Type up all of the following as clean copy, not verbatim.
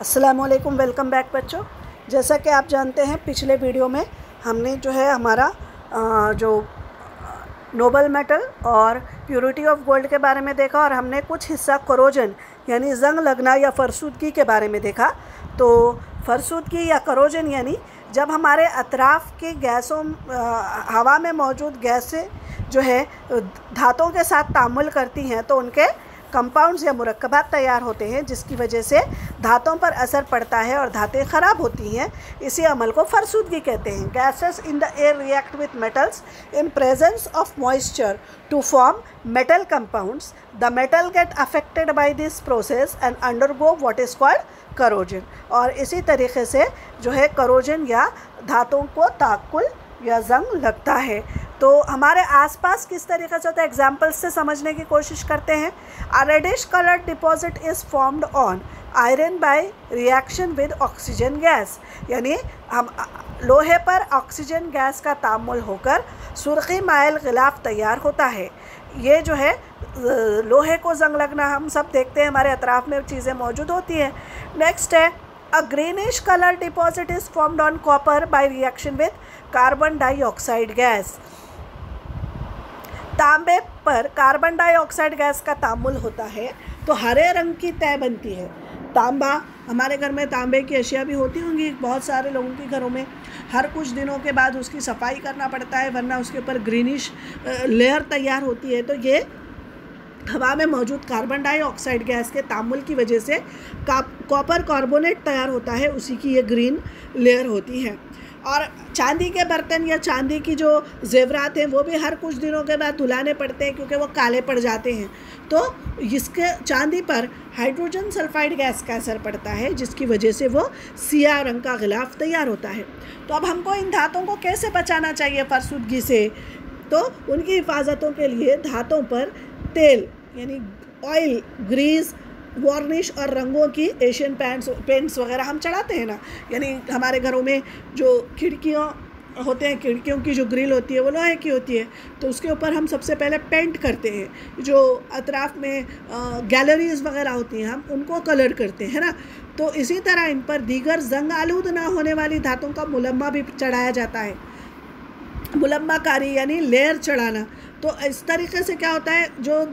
अस्सलामुअलैकुम, welcome back बच्चों। जैसा कि आप जानते हैं, पिछले वीडियो में हमने जो है हमारा जो नोबल मेटल और प्योरिटी ऑफ गोल्ड के बारे में देखा और हमने कुछ हिस्सा करोजन यानी जंग लगना या फरसूदगी के बारे में देखा। तो फरसूदगी या करोजन यानी जब हमारे अतराफ़ की गैसों हवा में मौजूद गैसें जो है धातों के साथ तामुल करती हैं तो उनके कंपाउंड्स या मुरक्कबात तैयार होते हैं, जिसकी वजह से धातों पर असर पड़ता है और धातें ख़राब होती हैं। इसी अमल को फरसूदगी कहते हैं। Gases in the air react with metals in presence of moisture to form metal compounds. The metal get affected by this process and undergo what is called corrosion. और इसी तरीके से जो है करोजन या धातों को ताकुल या जंग लगता है। तो हमारे आसपास किस तरीके से होता है, एग्जाम्पल्स से समझने की कोशिश करते हैं। A reddish coloured deposit is formed on iron by reaction with oxygen gas, यानी हम लोहे पर ऑक्सीजन गैस का तामुल होकर सुर्खी माइल गिलाफ तैयार होता है। ये जो है लोहे को जंग लगना हम सब देखते हैं, हमारे अतराफ में चीज़ें मौजूद होती हैं। नेक्स्ट है a greenish colour deposit is formed on copper by reaction with carbon dioxide gas. तांबे पर कार्बन डाइऑक्साइड गैस का तामुल होता है तो हरे रंग की तय बनती है। तांबा, हमारे घर में तांबे की अशिया भी होती होंगी, बहुत सारे लोगों के घरों में। हर कुछ दिनों के बाद उसकी सफाई करना पड़ता है, वरना उसके ऊपर ग्रीनिश लेयर तैयार होती है। तो ये हवा में मौजूद कार्बन डाइऑक्साइड गैस के तामुल की वजह से कॉपर कार्बोनेट तैयार होता है, उसी की ये ग्रीन लेयर होती है। और चांदी के बर्तन या चांदी की जो जेवरात हैं वो भी हर कुछ दिनों के बाद धुलाने पड़ते हैं क्योंकि वो काले पड़ जाते हैं। तो इसके चांदी पर हाइड्रोजन सल्फाइड गैस का असर पड़ता है, जिसकी वजह से वो सियाह रंग का गिलाफ तैयार होता है। तो अब हमको इन धातों को कैसे बचाना चाहिए फरसूदगी से? तो उनकी हिफाजतों के लिए धातों पर तेल यानी ऑयल, ग्रीस, वार्निश और रंगों की एशियन पेंट्स वगैरह हम चढ़ाते हैं ना, यानी हमारे घरों में जो खिड़कियाँ होते हैं, खिड़कियों की जो ग्रिल होती है वो लोहे की होती है, तो उसके ऊपर हम सबसे पहले पेंट करते हैं। जो अतराफ़ में गैलरीज़ वगैरह होती हैं हम उनको कलर करते हैं ना। तो इसी तरह इन पर दीगर जंग आलूद ना होने वाली धातों का मुलम्मा भी चढ़ाया जाता है। मुलम्माकारी यानी लेयर चढ़ाना। तो इस तरीके से क्या होता है, जो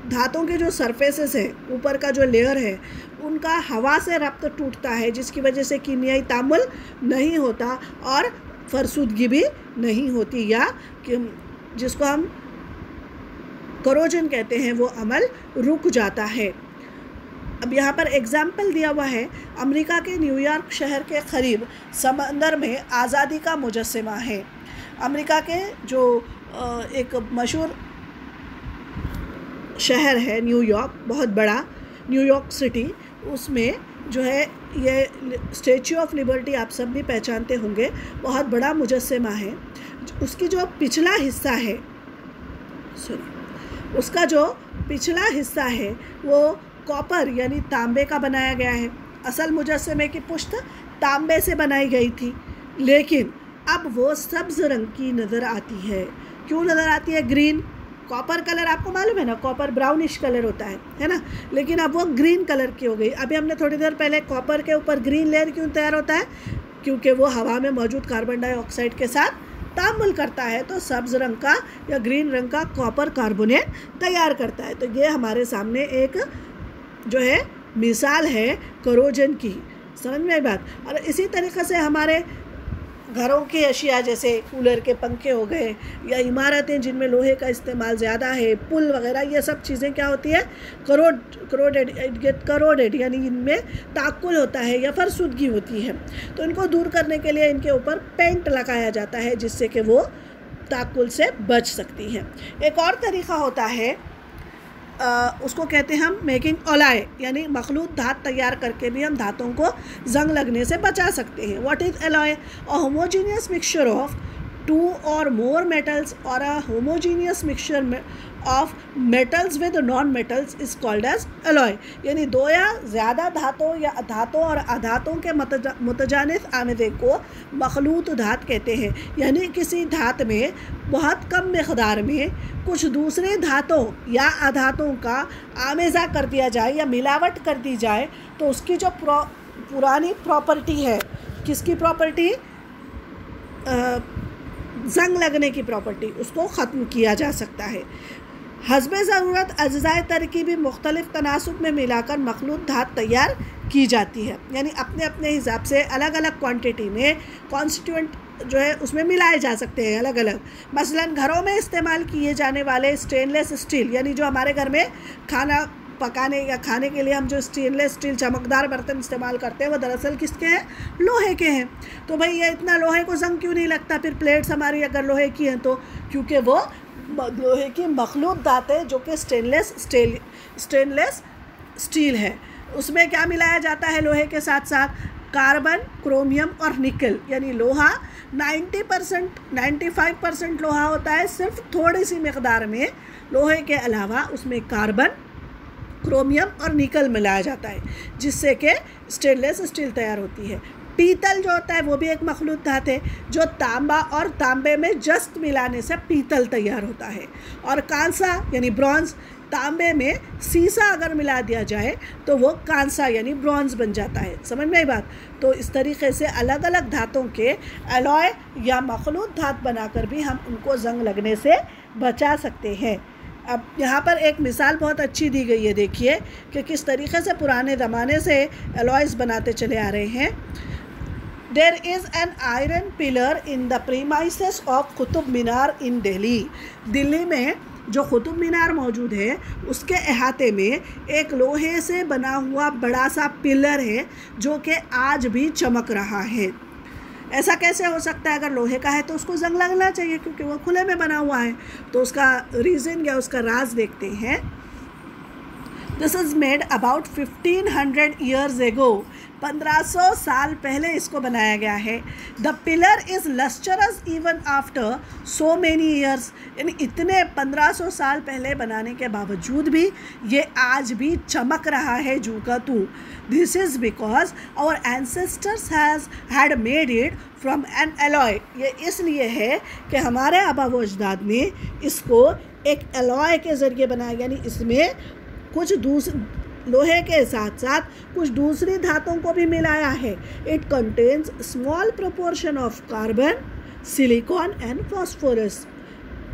धातों के जो सरफेसेस हैं, ऊपर का जो लेयर है, उनका हवा से रब्त टूटता है, जिसकी वजह से कीमियाई तामुल नहीं होता और फरसूदगी भी नहीं होती, या जिसको हम करोजन कहते हैं, वो अमल रुक जाता है। अब यहाँ पर एग्ज़ाम्पल दिया हुआ है, अमेरिका के न्यूयॉर्क शहर के करीब समंदर में आज़ादी का मुजस्समा है। अमेरिका के जो एक मशहूर शहर है न्यूयॉर्क, बहुत बड़ा न्यूयॉर्क सिटी, उसमें जो है ये स्टैच्यू ऑफ लिबर्टी आप सब भी पहचानते होंगे, बहुत बड़ा मुजस्समा है। उसकी जो पिछला हिस्सा है, उसका जो पिछला हिस्सा है वो कॉपर यानी तांबे का बनाया गया है। असल मुजस्समे की पुश्त तांबे से बनाई गई थी, लेकिन अब वो सब्ज़ रंग की नज़र आती है। क्यों नज़र आती है? ग्रीन, कॉपर कलर आपको मालूम है ना, कॉपर ब्राउनिश कलर होता है ना, लेकिन अब वो ग्रीन कलर की हो गई। अभी हमने थोड़ी देर पहले कॉपर के ऊपर ग्रीन लेयर क्यों तैयार होता है? क्योंकि वो हवा में मौजूद कार्बन डाइऑक्साइड के साथ तामुल करता है, तो सब्ज़ रंग का या ग्रीन रंग का कॉपर कार्बोनेट तैयार करता है। तो ये हमारे सामने एक जो है मिसाल है करोजन की। समझ में आई बात? और इसी तरीके से हमारे घरों की अशिया जैसे कूलर के पंखे हो गए, या इमारतें जिनमें लोहे का इस्तेमाल ज़्यादा है, पुल वगैरह, ये सब चीज़ें क्या होती है? करोडेड यानी इनमें ताकुल होता है या फरसूदगी होती है। तो इनको दूर करने के लिए इनके ऊपर पेंट लगाया जाता है, जिससे कि वो ताकुल से बच सकती हैं। एक और तरीक़ा होता है, उसको कहते हैं हम मेकिंग अलॉय, यानी मखलूत धात तैयार करके भी हम धातों को जंग लगने से बचा सकते हैं। What is alloy? A homogeneous mixture of 2 or more metals or a homogeneous mixture of metals with non-metals is called as alloy। यानी 2 या ज़्यादा धातों या धातों और अधातों के मुतजानिस आमेज़े को मखलूत धात कहते हैं। यानी किसी धात में बहुत कम मिक़दार में कुछ दूसरे धातों या अधातों का आमेज़ा कर दिया जाए या मिलावट कर दी जाए तो उसकी जो पुरानी प्रॉपर्टी है, किसकी प्रॉपर्टी, जंग लगने की प्रॉपर्टी, उसको ख़त्म किया जा सकता है। हस्बे ज़रूरत अज्ज़ाए तरकीबी मुख्तलिफ़ तनासुब में मिलाकर मखलूत धात तैयार की जाती है। यानी अपने अपने हिसाब से अलग अलग क्वांटिटी में कॉन्स्टिट्यूएंट जो है उसमें मिलाए जा सकते हैं अलग अलग। मसलन घरों में इस्तेमाल किए जाने वाले स्टेनलेस स्टील, यानी जो हमारे घर में खाना पकाने या खाने के लिए हम जो स्टेनलेस स्टील चमकदार बर्तन इस्तेमाल करते हैं वो दरअसल किसके हैं, लोहे के हैं। तो भाई ये इतना लोहे को जंग क्यों नहीं लगता? फिर प्लेट्स हमारी अगर लोहे की हैं तो क्योंकि वो लोहे की मखलूत धात है जो कि स्टेनलेस स्टील है। उसमें क्या मिलाया जाता है लोहे के साथ साथ? कार्बन, क्रोमियम और निकल। यानी लोहा 90% 95% लोहा होता है, सिर्फ थोड़ी सी मिक़दार में लोहे के अलावा उसमें कार्बन, क्रोमियम और निकल मिलाया जाता है जिससे कि स्टेनलेस स्टील तैयार होती है। पीतल जो होता है वो भी एक मखलूत धात है जो तांबा और तांबे में जस्त मिलाने से पीतल तैयार होता है। और कांसा यानी ब्रॉन्ज, तांबे में सीसा अगर मिला दिया जाए तो वो कांसा यानी ब्रॉन्ज बन जाता है। समझ में आई बात? तो इस तरीके से अलग अलग धातों के अलॉय या मखलूत धात बनाकर भी हम उनको जंग लगने से बचा सकते हैं। अब यहाँ पर एक मिसाल बहुत अच्छी दी गई है, देखिए कि किस तरीके से पुराने ज़माने से अलॉयज़ बनाते चले आ रहे हैं। There is an iron pillar in the premises of Qutub Minar in Delhi। Delhi में जो कुतुब मीनार मौजूद है उसके अहाते में एक लोहे से बना हुआ बड़ा सा पिलर है जो कि आज भी चमक रहा है। ऐसा कैसे हो सकता है? अगर लोहे का है तो उसको जंग लगना चाहिए क्योंकि वो खुले में बना हुआ है। तो उसका रीज़न या उसका राज देखते हैं। This is made about 1500 years ago. 1500 साल पहले इसको बनाया गया है। The pillar is lustrous even after so many years. यानी इतने 1500 साल पहले बनाने के बावजूद भी ये आज भी चमक रहा है जू का तू। This is because our ancestors had made it from an alloy. ये इसलिए है कि हमारे आबा व अजदाद ने इसको एक एलॉय के ज़रिए बनाया, यानी इसमें कुछ लोहे के साथ साथ कुछ दूसरी धातों को भी मिलाया है। It contains small proportion of carbon, silicon and phosphorus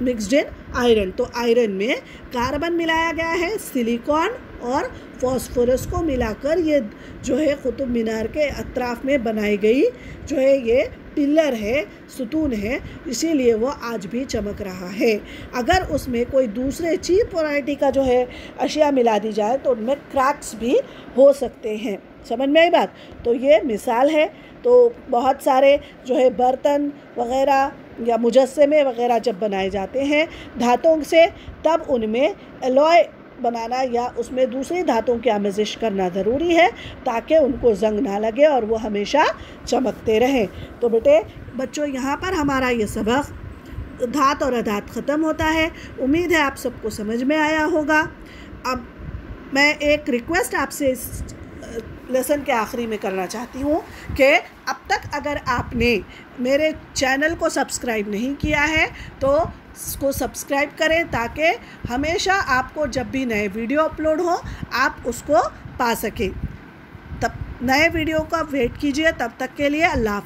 mixed in iron. तो आयरन में कार्बन मिलाया गया है, सिलिकॉन और फॉस्फोरस को मिलाकर ये जो है कुतुब मीनार के अतराफ़ में बनाई गई जो है ये पिलर है, सुतून है, इसीलिए वो आज भी चमक रहा है। अगर उसमें कोई दूसरे चीप वैरायटी का जो है अशिया मिला दी जाए तो उनमें क्रैक्स भी हो सकते हैं। समझ में आई बात? तो ये मिसाल है। तो बहुत सारे जो है बर्तन वग़ैरह या मुजस्समे वग़ैरह जब बनाए जाते हैं धातों से, तब उनमें एलॉय बनाना या उसमें दूसरी धातों की आमेज़िश करना ज़रूरी है ताकि उनको जंग ना लगे और वो हमेशा चमकते रहें। तो बच्चों यहाँ पर हमारा ये सबक धात और अधात ख़त्म होता है। उम्मीद है आप सबको समझ में आया होगा। अब मैं एक रिक्वेस्ट आपसे इस लेसन के आखिरी में करना चाहती हूँ कि अब तक अगर आपने मेरे चैनल को सब्सक्राइब नहीं किया है तो इसको सब्सक्राइब करें ताकि हमेशा आपको जब भी नए वीडियो अपलोड हो आप उसको पा सकें। तब नए वीडियो का वेट कीजिए। तब तक के लिए अल्लाह।